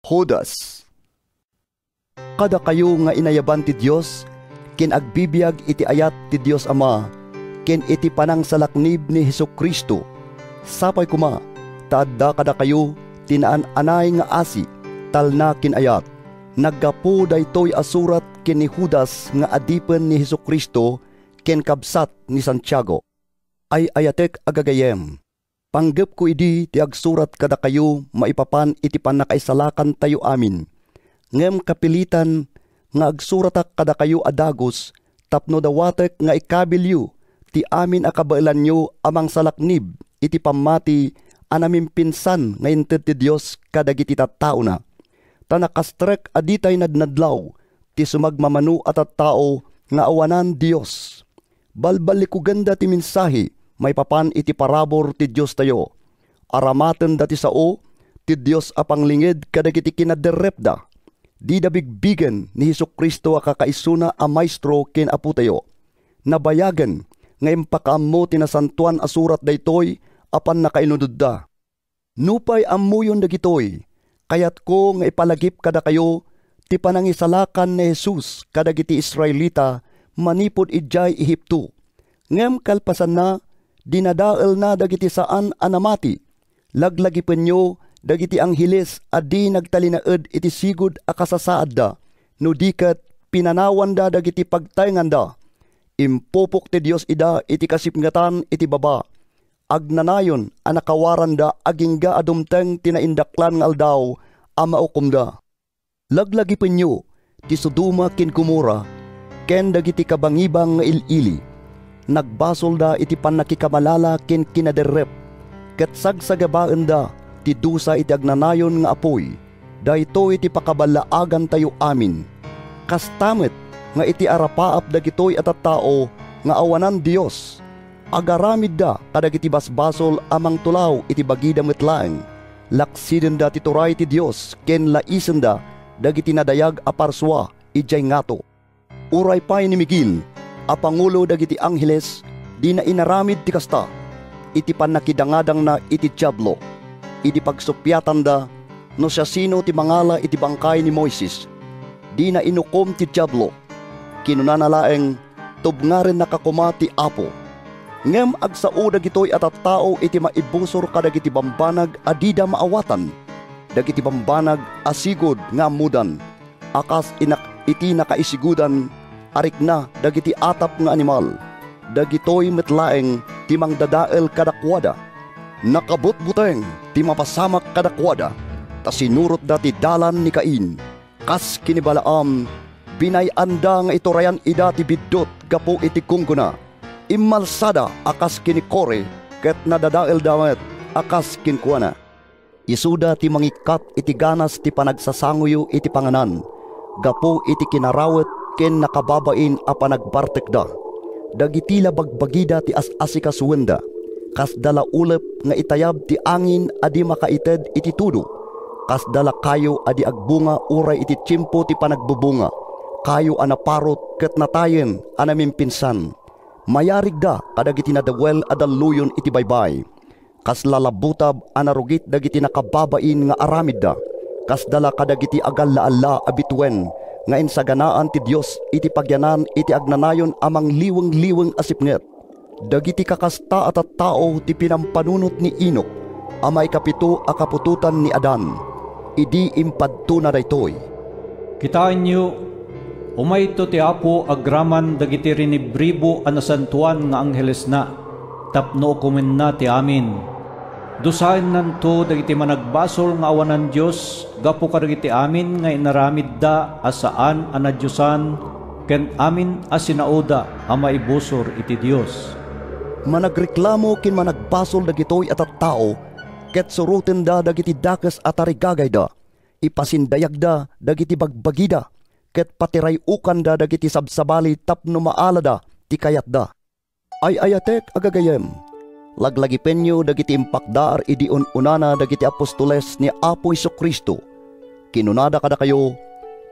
Judas. Kada kayo nga inayaban ti Dios, ken agbibiyag iti ayat ti Dios Ama, ken iti panang salaknib ni Hesukristo. Sapay kuma, taadda kada kayo tinaan-anay nga asi, talna kin ayat. Naggapo daytoy asurat ken ni Judas nga adipen ni Hesukristo ken kabsat ni Santiago. Ay ayatek agagayem. Panggep ko idi ti agsurat kada kayo maipapan iti panakaisalakan tayo amin. Ngem kapilitan nga agsuratak kada kayo adagos tapno dawatek nga ikabilyo ti amin akabailan nyo amang salaknib iti pamati anaming pinsan nga inted ti Dios kadagiti tattao na. Tanakastrek aditay nadnadlaw ti sumagmamanu at tao nga awanan Dios. Balbalik ko ganda ti mensahe may papan iti parabor ti Dios tayo. Aramaten dati sao ti Dios apanglingid kadagiti kinaderrepda. Di dabigbigen ni Hesukristo a kakaisuna a maestro ken apo tayo. Nabayagan nga impakaammo tinasantuan asurat daytoy apan nakainududda. Nupay ammuyon dagitoy, kayat ko nga ipalagip kada kayo ti panangisalakan ni Jesus kadagiti Israelita manipod ijay Ehipto. Ngem kalpasan na, dinadael na dagiti saan anamati. Laglagipen nyo dagiti angheles adi nagtalinaed iti sigud a kasasaad da, no diket pinanawan da dagiti pagtayngan da. Impupok ti Dios ida iti kasipngatan iti baba. Agnanayon anakawaran da agingga adumteng tinaindaklan nga aldaw a maukom da. Laglagipen nyo ti Sodoma ken Gomora ken dagiti kabangibang nga ilili. Nagbasol da iti panakikamalala ken kinaderrep. Ket sagsagabaen da ti dusa iti agnanayon nga apoy. Daytoy iti pakabalaagan tayo amin. Kastamet nga iti arapaap dagitoy at tao nga awanan Dios. Agaramid da kadagiti basbasol amang tulaw iti bagida metlaeng. Laksiden da ti turay ti Dios ken laisen da dagiti nadayag a parswa ijay ngato. Uray pay ni Miguel a pangulo dagiti angheles di na inaramid ti kasta. Iti panakidangadang na iti Diablo. Iti pagsupyatan da no siya sino ti mangala iti bangkay ni Moises. Di na inukom ti Diablo. Kinunanalaeng tubngaren nakakuma ti Apo. Ngem agsao dagitoy at tao iti maibusor kadagiti bambanag adida maawatan. Dagiti bambanag asigod nga amudan. Akas iti nakaisigudan arik na dagiti atap nga animal. Dagitoy metlaeng ti mangdadael kadakwada. Nakabutbuteng ti mapasamak kadakwada. Ta sinurot dati dalan ni Cain. Kas kinibalaam binayanda nga iturayan ida ti biddot gapo iti kungguna. Imalsada akas kini Kore ket nadadael damet akas kinkuana. Isuda ti mangikat iti ganas ti panagsasanguyo iti panganan. Gapo iti kinarawet ken nakababain a panagbartek da. Dagiti labagbagida ti as-asikasuenda. Kas dala ulep nga itayab ti angin adi makaited iti tudo. Kas dala kayo adi agbunga uray iti tiyempo ti panagbubunga. Kayo anaparot ket natayen anamin pinsan. Mayarig da kadagiti nadawel adaluyon iti baybay. Kas lalabutab anarugit dagiti nakababain nga aramid da. Kas dala kadagiti agalla-alla abituen nga insaganaan ti Dios iti pagyanan iti agnanayon amang liweng-liweng asipnget. Dagiti kakasta at tao ti pinampanunot ni Enoch, amay kapito a kapututan ni Adan. Idi impadto na daytoy. Kitaan niyo, umayto ti Apo agraman dagiti rinibribo anasantuan nga angheles na, tapno kumen na ti amin. Dusain nanto dagiti managbasol nga awanan Dios, gapo kadagiti amin nga inaramid da asaan anadyosan, ken amin asinauda a maibusor iti Dios. Managreklamo kin managbasol dagitoy at tao, ket suruten da dagiti dakes at arigagay da. Ipasindayag da dagiti bagbagida, ket patirayukan da dagiti sabsabali tapno maala da ti kayat da. Ay ayatek agagayem. Laglagipen nyo dagiti impakdar idion unana dagiti apostoles ni Apo Hesukristo. Kinunada kada kayo,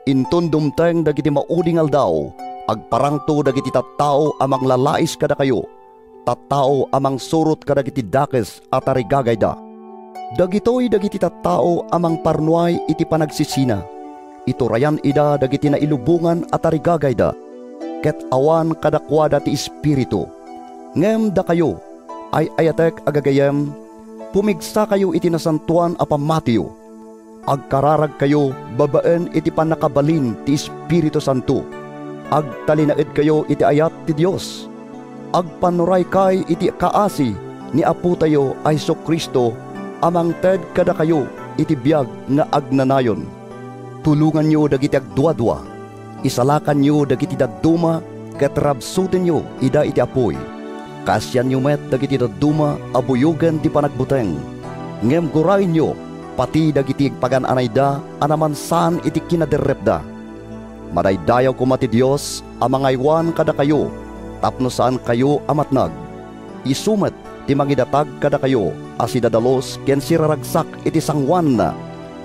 inton dumteng dagiti mauding aldaw, agparangto dagiti tattao amang lalais kada kayo, tattao amang surot kadagiti dakes at arigagay da. Dagitoy dagiti tattao amang parnuay iti panagsisina. Iturayan ida dagiti nailubungan at arigagayda. Ket awan kadakwada ti Espiritu. Ngem da kayo ay ayatek agagayem, pumigsa kayo iti nasantuan a pamatiyo. Agkararag kayo babaen iti panakabalin ti Espiritu Santo. Agtalinaed kayo iti ayat ti Dios. Agpanuray kay iti kaasi ni Apo tayo ay Jesu-Kristo, amang ted kada kayo iti biag nga agnanayon. Tulungan nyo dagiti agduadwa, isalakan nyo dagiti dadduma, ket rabsuten nyo ida iti apoy. Kasyan nyo met dagiti dadduma abuyogen ti panagbuteng. Ngem gurain nyo pati dagiti pagan-anayda anaman saan iti kinaderrepda. Madaydayaw kumati Dios amangaywan kada kayo, tapno saan kayo amatnag. Isumet ti mangidatag kada kayo asidadalos ken siraragsak iti sangwan na.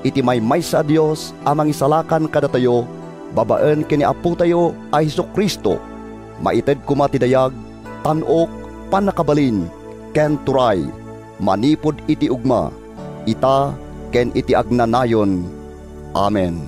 Iti maymay sa Dios amang isalakan kada tayo, babaen kini Apo tayo ay Jesu-Kristo. Maited kumati dayag, tanok, panakabalin, ken turay, manipod iti ugma, ita ken iti agnanayon. Amen.